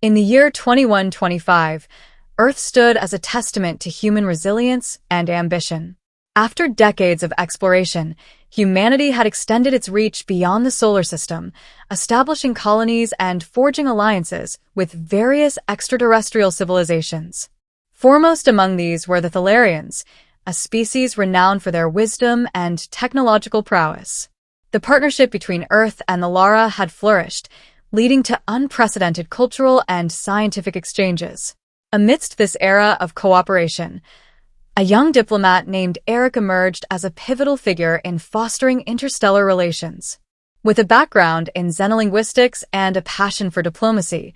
In the year 2125, Earth stood as a testament to human resilience and ambition. After decades of exploration, humanity had extended its reach beyond the solar system, establishing colonies and forging alliances with various extraterrestrial civilizations. Foremost among these were the Thalarians, a species renowned for their wisdom and technological prowess. The partnership between Earth and the Lara had flourished, leading to unprecedented cultural and scientific exchanges. Amidst this era of cooperation, a young diplomat named Eric emerged as a pivotal figure in fostering interstellar relations. With a background in xenolinguistics and a passion for diplomacy,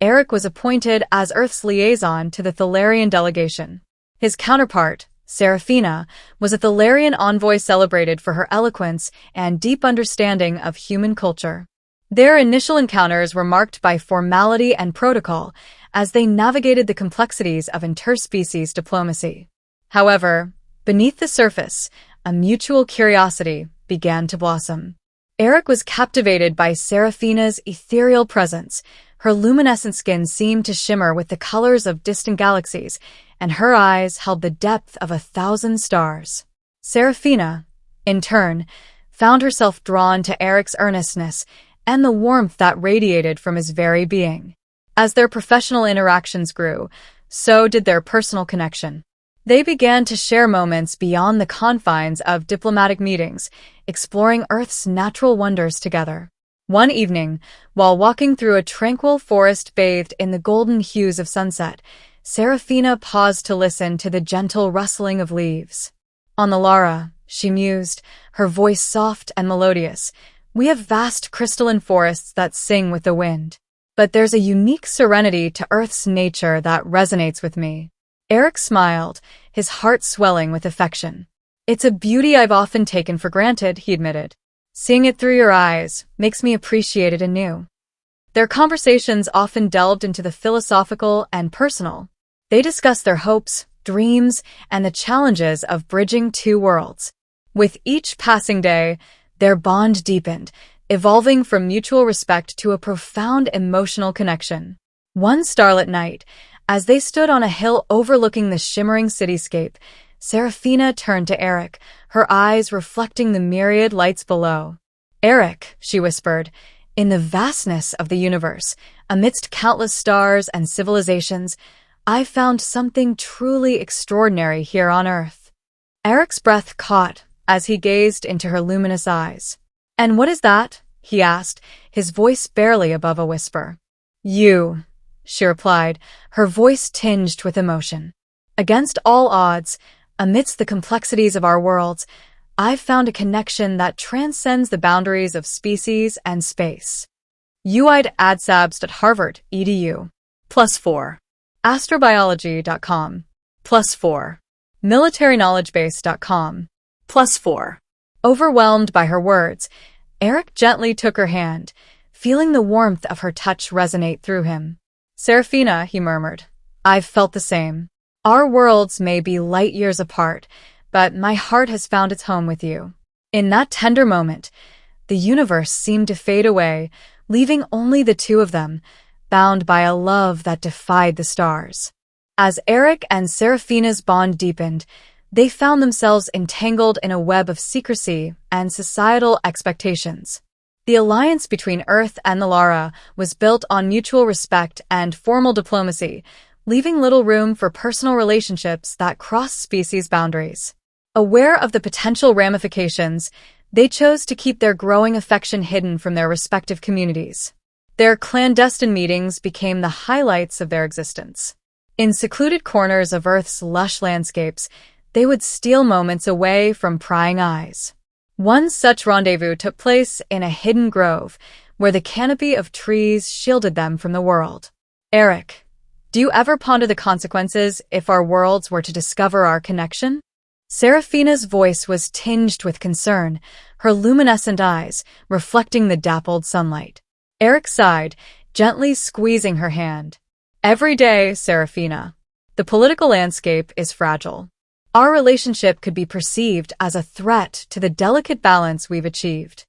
Eric was appointed as Earth's liaison to the Thalarian delegation. His counterpart, Serafina, was a Thalarian envoy celebrated for her eloquence and deep understanding of human culture. Their initial encounters were marked by formality and protocol as they navigated the complexities of interspecies diplomacy. However, beneath the surface, a mutual curiosity began to blossom. Eric was captivated by Serafina's ethereal presence. Her luminescent skin seemed to shimmer with the colors of distant galaxies, and her eyes held the depth of 1,000 stars. Serafina, in turn, found herself drawn to Eric's earnestness and the warmth that radiated from his very being. As their professional interactions grew, so did their personal connection. They began to share moments beyond the confines of diplomatic meetings, exploring Earth's natural wonders together. One evening, while walking through a tranquil forest bathed in the golden hues of sunset, Serafina paused to listen to the gentle rustling of leaves. On the Lara, she mused, her voice soft and melodious, we have vast crystalline forests that sing with the wind. But there's a unique serenity to Earth's nature that resonates with me. Eric smiled, his heart swelling with affection. It's a beauty I've often taken for granted, he admitted. Seeing it through your eyes makes me appreciate it anew. Their conversations often delved into the philosophical and personal. They discussed their hopes, dreams, and the challenges of bridging two worlds. With each passing day, their bond deepened, evolving from mutual respect to a profound emotional connection. One starlit night, as they stood on a hill overlooking the shimmering cityscape, Serafina turned to Eric, her eyes reflecting the myriad lights below. Eric, she whispered, in the vastness of the universe, amidst countless stars and civilizations, I found something truly extraordinary here on Earth. Eric's breath caught as he gazed into her luminous eyes. And what is that? He asked, his voice barely above a whisper. You, she replied, her voice tinged with emotion. Against all odds, amidst the complexities of our worlds, I've found a connection that transcends the boundaries of species and space. UI'd adsabst at Harvard, edu. +4. Astrobiology.com. +4. Militaryknowledgebase.com. +4. Overwhelmed by her words, Eric gently took her hand, feeling the warmth of her touch resonate through him. Serafina, he murmured, I've felt the same. Our worlds may be light years apart, but my heart has found its home with you. In that tender moment, the universe seemed to fade away, leaving only the two of them, bound by a love that defied the stars. As Eric and Serafina's bond deepened, they found themselves entangled in a web of secrecy and societal expectations. The alliance between Earth and the Lara was built on mutual respect and formal diplomacy, leaving little room for personal relationships that crossed species boundaries. Aware of the potential ramifications, they chose to keep their growing affection hidden from their respective communities. Their clandestine meetings became the highlights of their existence. In secluded corners of Earth's lush landscapes, they would steal moments away from prying eyes. One such rendezvous took place in a hidden grove, where the canopy of trees shielded them from the world. Eric, do you ever ponder the consequences if our worlds were to discover our connection? Serafina's voice was tinged with concern, her luminescent eyes reflecting the dappled sunlight. Eric sighed, gently squeezing her hand. Every day, Serafina. The political landscape is fragile. Our relationship could be perceived as a threat to the delicate balance we've achieved.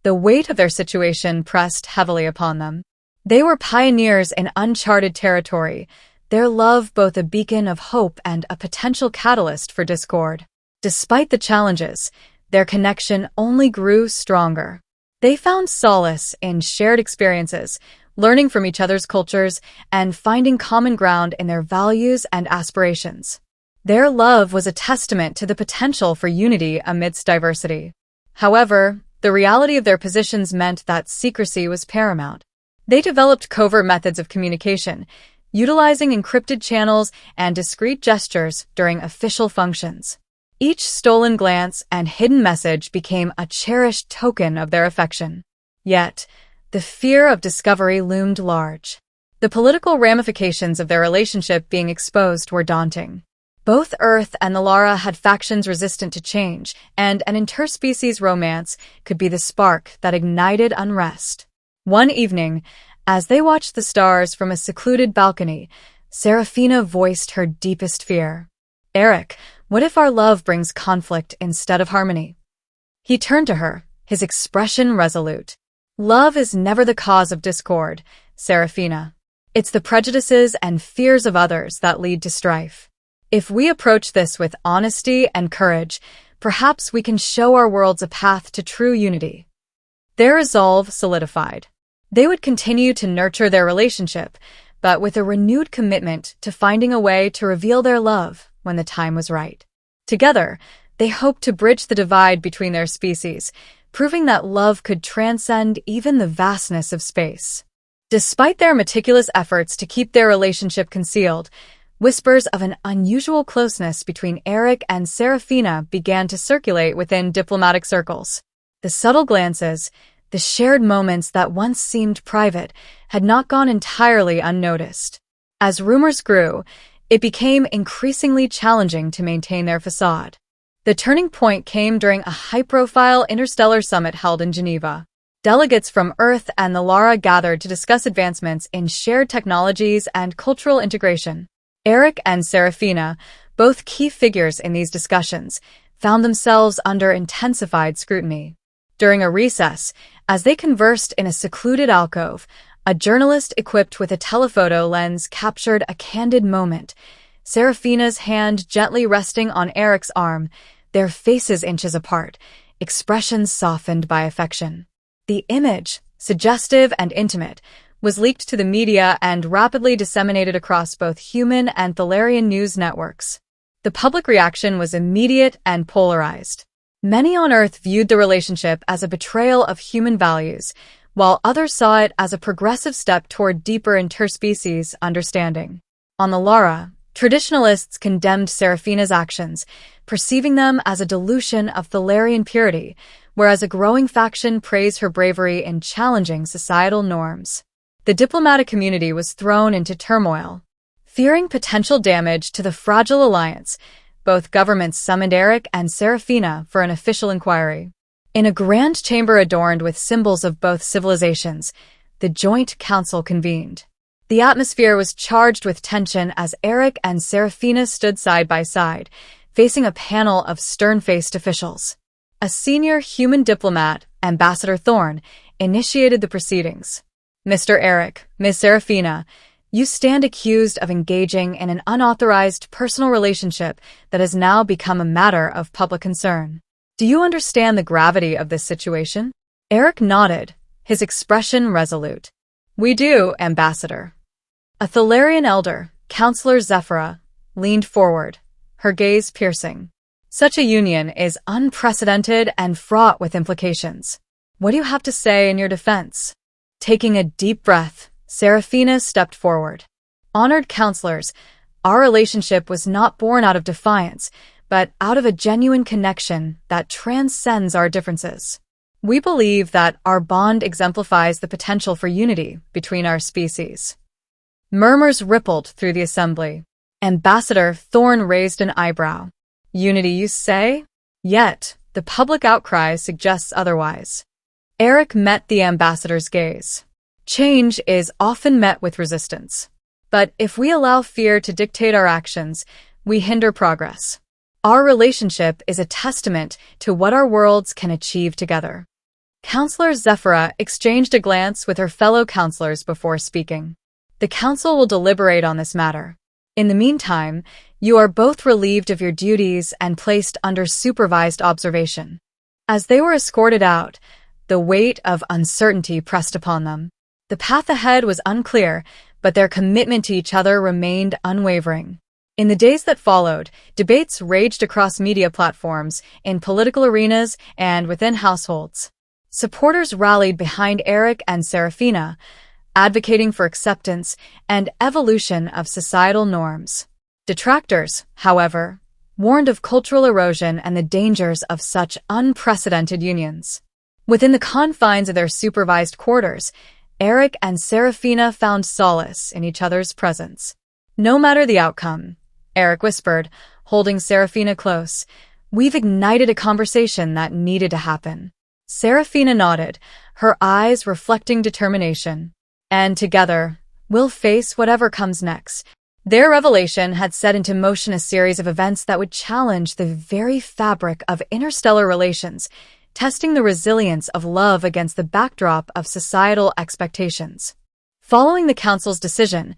The weight of their situation pressed heavily upon them. They were pioneers in uncharted territory, their love both a beacon of hope and a potential catalyst for discord. Despite the challenges, their connection only grew stronger. They found solace in shared experiences, learning from each other's cultures, and finding common ground in their values and aspirations. Their love was a testament to the potential for unity amidst diversity. However, the reality of their positions meant that secrecy was paramount. They developed covert methods of communication, utilizing encrypted channels and discreet gestures during official functions. Each stolen glance and hidden message became a cherished token of their affection. Yet, the fear of discovery loomed large. The political ramifications of their relationship being exposed were daunting. Both Earth and the Lara had factions resistant to change, and an interspecies romance could be the spark that ignited unrest. One evening, as they watched the stars from a secluded balcony, Serafina voiced her deepest fear. "Eric, what if our love brings conflict instead of harmony?" He turned to her, his expression resolute. "Love is never the cause of discord, Serafina. It's the prejudices and fears of others that lead to strife. If we approach this with honesty and courage, perhaps we can show our worlds a path to true unity." Their resolve solidified. They would continue to nurture their relationship, but with a renewed commitment to finding a way to reveal their love when the time was right. Together, they hoped to bridge the divide between their species, proving that love could transcend even the vastness of space. Despite their meticulous efforts to keep their relationship concealed, whispers of an unusual closeness between Eric and Serafina began to circulate within diplomatic circles. The subtle glances, the shared moments that once seemed private, had not gone entirely unnoticed. As rumors grew, it became increasingly challenging to maintain their facade. The turning point came during a high-profile interstellar summit held in Geneva. Delegates from Earth and the Lara gathered to discuss advancements in shared technologies and cultural integration. Eric and Serafina, both key figures in these discussions, found themselves under intensified scrutiny. During a recess, as they conversed in a secluded alcove, a journalist equipped with a telephoto lens captured a candid moment. Serafina's hand gently resting on Eric's arm, their faces inches apart, expressions softened by affection. The image, suggestive and intimate, was leaked to the media and rapidly disseminated across both human and Thalarian news networks. The public reaction was immediate and polarized. Many on Earth viewed the relationship as a betrayal of human values, while others saw it as a progressive step toward deeper interspecies understanding. On the Lara, traditionalists condemned Serafina's actions, perceiving them as a dilution of Thalarian purity, whereas a growing faction praised her bravery in challenging societal norms. The diplomatic community was thrown into turmoil. Fearing potential damage to the fragile alliance, both governments summoned Eric and Serafina for an official inquiry. In a grand chamber adorned with symbols of both civilizations, the Joint Council convened. The atmosphere was charged with tension as Eric and Serafina stood side by side, facing a panel of stern-faced officials. A senior human diplomat, Ambassador Thorne, initiated the proceedings. "Mr. Eric, Ms. Serafina, you stand accused of engaging in an unauthorized personal relationship that has now become a matter of public concern. Do you understand the gravity of this situation?" Eric nodded, his expression resolute. "We do, Ambassador." A Thalarian elder, Counselor Zephyra, leaned forward, her gaze piercing. "Such a union is unprecedented and fraught with implications. What do you have to say in your defense?" Taking a deep breath, Serafina stepped forward. "Honored counselors, our relationship was not born out of defiance, but out of a genuine connection that transcends our differences. We believe that our bond exemplifies the potential for unity between our species." Murmurs rippled through the assembly. Ambassador Thorne raised an eyebrow. "Unity, you say? Yet, the public outcry suggests otherwise." Eric met the ambassador's gaze. "Change is often met with resistance. But if we allow fear to dictate our actions, we hinder progress. Our relationship is a testament to what our worlds can achieve together." Counselor Zephyra exchanged a glance with her fellow counselors before speaking. The council will deliberate on this matter. In the meantime, you are both relieved of your duties and placed under supervised observation. As they were escorted out, the weight of uncertainty pressed upon them. The path ahead was unclear, but their commitment to each other remained unwavering. In the days that followed, debates raged across media platforms, in political arenas, and within households. Supporters rallied behind Eric and Serafina, advocating for acceptance and evolution of societal norms. Detractors, however, warned of cultural erosion and the dangers of such unprecedented unions. Within the confines of their supervised quarters, Eric and Serafina found solace in each other's presence. No matter the outcome, Eric whispered, holding Serafina close, we've ignited a conversation that needed to happen. Serafina nodded, her eyes reflecting determination. And together, we'll face whatever comes next. Their revelation had set into motion a series of events that would challenge the very fabric of interstellar relations, testing the resilience of love against the backdrop of societal expectations. Following the council's decision,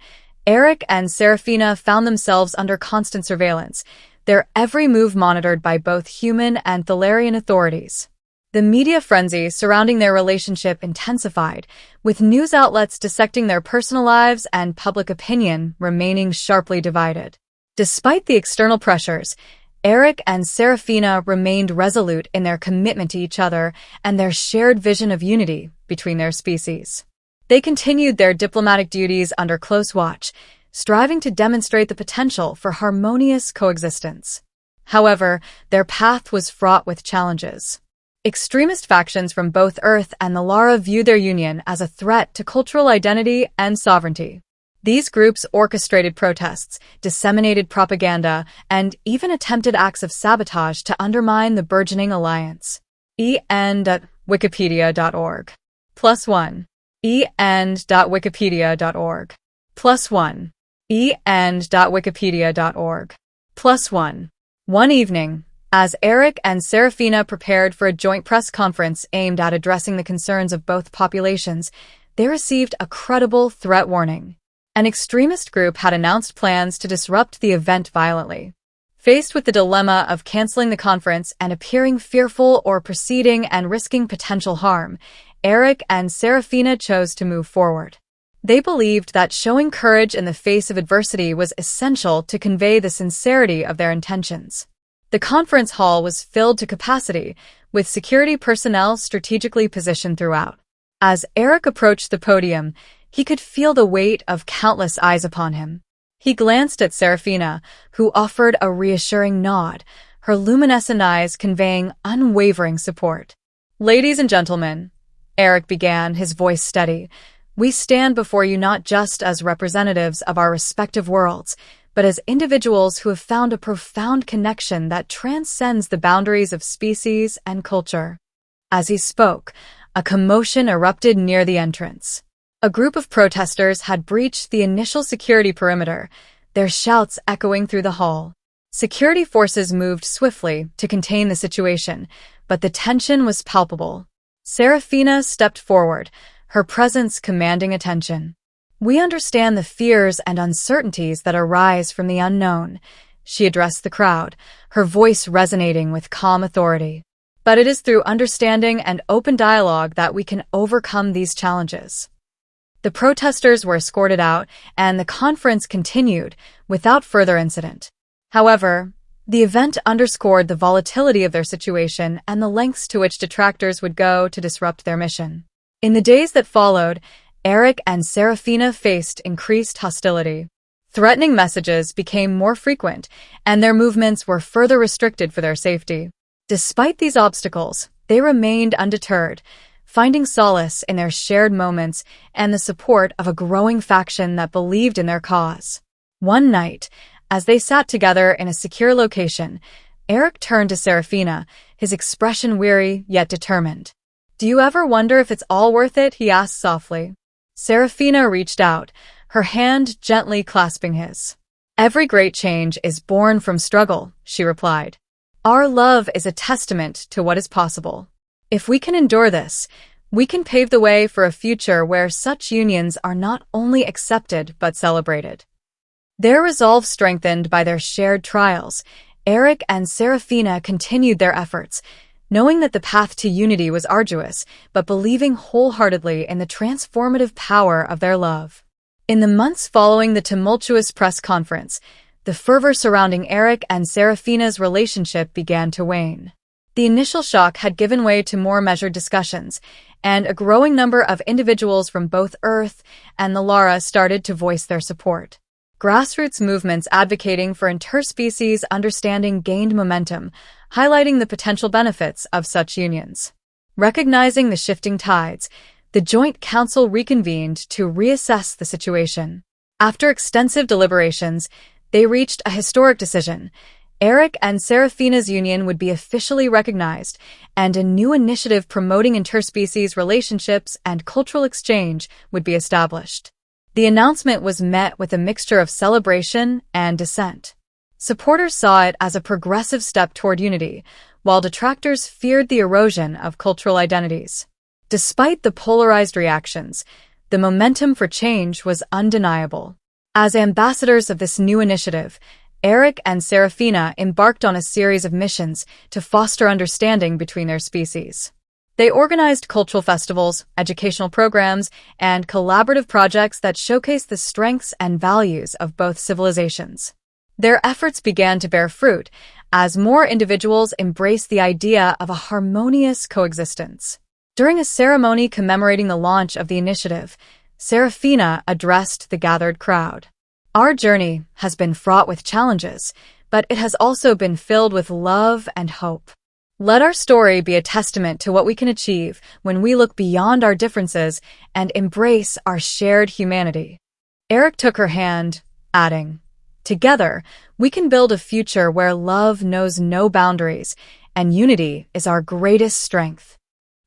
Eric and Serafina found themselves under constant surveillance, their every move monitored by both human and Thalarian authorities. The media frenzy surrounding their relationship intensified, with news outlets dissecting their personal lives and public opinion remaining sharply divided. Despite the external pressures, Eric and Serafina remained resolute in their commitment to each other and their shared vision of unity between their species. They continued their diplomatic duties under close watch, striving to demonstrate the potential for harmonious coexistence. However, their path was fraught with challenges. Extremist factions from both Earth and the Lara viewed their union as a threat to cultural identity and sovereignty. These groups orchestrated protests, disseminated propaganda, and even attempted acts of sabotage to undermine the burgeoning alliance. en.wikipedia.org. +1. en.wikipedia.org. +1. en.wikipedia.org. +1. One evening, as Eric and Serafina prepared for a joint press conference aimed at addressing the concerns of both populations, they received a credible threat warning. An extremist group had announced plans to disrupt the event violently. Faced with the dilemma of canceling the conference and appearing fearful or proceeding and risking potential harm, Eric and Serafina chose to move forward. They believed that showing courage in the face of adversity was essential to convey the sincerity of their intentions. The conference hall was filled to capacity, with security personnel strategically positioned throughout. As Eric approached the podium, he could feel the weight of countless eyes upon him. He glanced at Serafina, who offered a reassuring nod, her luminescent eyes conveying unwavering support. "Ladies and gentlemen," Eric began, his voice steady, "we stand before you not just as representatives of our respective worlds, but as individuals who have found a profound connection that transcends the boundaries of species and culture." As he spoke, a commotion erupted near the entrance. A group of protesters had breached the initial security perimeter, their shouts echoing through the hall. Security forces moved swiftly to contain the situation, but the tension was palpable. Serafina stepped forward, her presence commanding attention. "We understand the fears and uncertainties that arise from the unknown," she addressed the crowd, her voice resonating with calm authority. "But it is through understanding and open dialogue that we can overcome these challenges." The protesters were escorted out, and the conference continued without further incident. However, the event underscored the volatility of their situation and the lengths to which detractors would go to disrupt their mission. In the days that followed, Eric and Serafina faced increased hostility. Threatening messages became more frequent, and their movements were further restricted for their safety. Despite these obstacles, they remained undeterred, finding solace in their shared moments and the support of a growing faction that believed in their cause. One night, as they sat together in a secure location, Eric turned to Serafina, his expression weary yet determined. "Do you ever wonder if it's all worth it?" he asked softly. Serafina reached out, her hand gently clasping his. "Every great change is born from struggle," she replied. "Our love is a testament to what is possible." If we can endure this, we can pave the way for a future where such unions are not only accepted but celebrated. Their resolve strengthened by their shared trials, Eric and Serafina continued their efforts, knowing that the path to unity was arduous, but believing wholeheartedly in the transformative power of their love. In the months following the tumultuous press conference, the fervor surrounding Eric and Serafina's relationship began to wane. The initial shock had given way to more measured discussions, and a growing number of individuals from both Earth and the Lara started to voice their support. Grassroots movements advocating for interspecies understanding gained momentum, highlighting the potential benefits of such unions. Recognizing the shifting tides, the Joint Council reconvened to reassess the situation. After extensive deliberations, they reached a historic decision. Eric and Serafina's union would be officially recognized, and a new initiative promoting interspecies relationships and cultural exchange would be established. The announcement was met with a mixture of celebration and dissent. Supporters saw it as a progressive step toward unity, while detractors feared the erosion of cultural identities. Despite the polarized reactions, the momentum for change was undeniable. As ambassadors of this new initiative, Eric and Serafina embarked on a series of missions to foster understanding between their species. They organized cultural festivals, educational programs, and collaborative projects that showcased the strengths and values of both civilizations. Their efforts began to bear fruit as more individuals embraced the idea of a harmonious coexistence. During a ceremony commemorating the launch of the initiative, Serafina addressed the gathered crowd. Our journey has been fraught with challenges, but it has also been filled with love and hope. Let our story be a testament to what we can achieve when we look beyond our differences and embrace our shared humanity. Eric took her hand, adding, "Together, we can build a future where love knows no boundaries and unity is our greatest strength."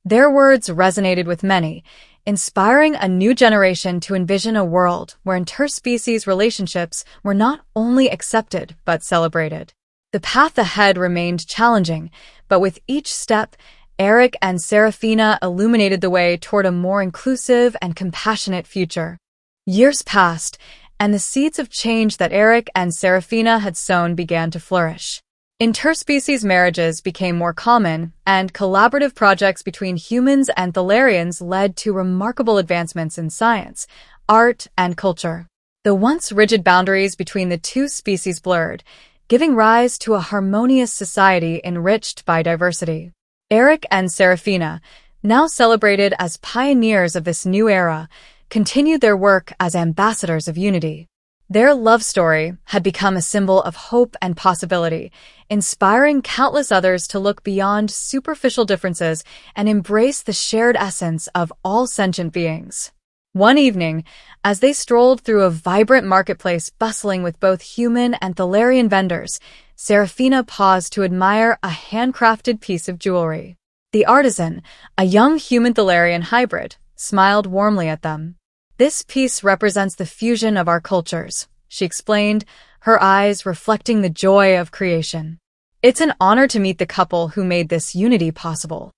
Their words resonated with many, inspiring a new generation to envision a world where interspecies relationships were not only accepted but celebrated. The path ahead remained challenging, but with each step, Eric and Serafina illuminated the way toward a more inclusive and compassionate future. Years passed, and the seeds of change that Eric and Serafina had sown began to flourish. Interspecies marriages became more common, and collaborative projects between humans and Thalarians led to remarkable advancements in science, art, and culture. The once rigid boundaries between the two species blurred, giving rise to a harmonious society enriched by diversity. Eric and Serafina, now celebrated as pioneers of this new era, continued their work as ambassadors of unity. Their love story had become a symbol of hope and possibility, inspiring countless others to look beyond superficial differences and embrace the shared essence of all sentient beings. One evening, as they strolled through a vibrant marketplace bustling with both human and Thalarian vendors, Serafina paused to admire a handcrafted piece of jewelry. The artisan, a young human Thalarian hybrid, smiled warmly at them. "This piece represents the fusion of our cultures," she explained, her eyes reflecting the joy of creation. "It's an honor to meet the couple who made this unity possible."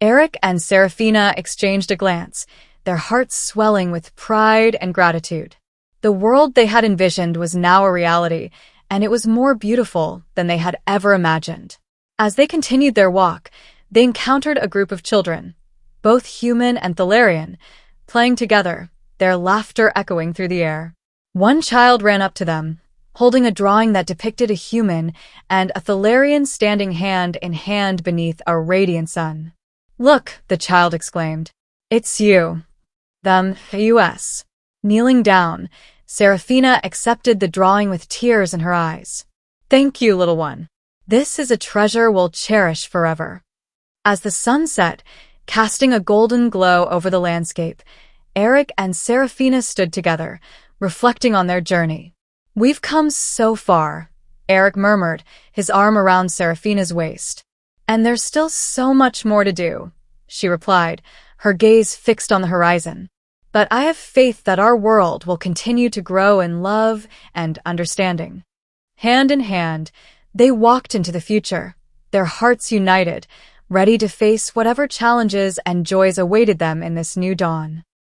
Eric and Serafina exchanged a glance, their hearts swelling with pride and gratitude. The world they had envisioned was now a reality, and it was more beautiful than they had ever imagined. As they continued their walk, they encountered a group of children, both human and Thalarian, playing together, their laughter echoing through the air. One child ran up to them, holding a drawing that depicted a human and a Thalarian standing hand in hand beneath a radiant sun. "Look," the child exclaimed. "It's you." Them, U.S. Kneeling down, Serafina accepted the drawing with tears in her eyes. "Thank you, little one. This is a treasure we'll cherish forever." As the sun set, casting a golden glow over the landscape, Eric and Serafina stood together, reflecting on their journey. "We've come so far," Eric murmured, his arm around Serafina's waist. "And there's still so much more to do," she replied, her gaze fixed on the horizon. "But I have faith that our world will continue to grow in love and understanding." Hand in hand, they walked into the future, their hearts united, ready to face whatever challenges and joys awaited them in this new dawn.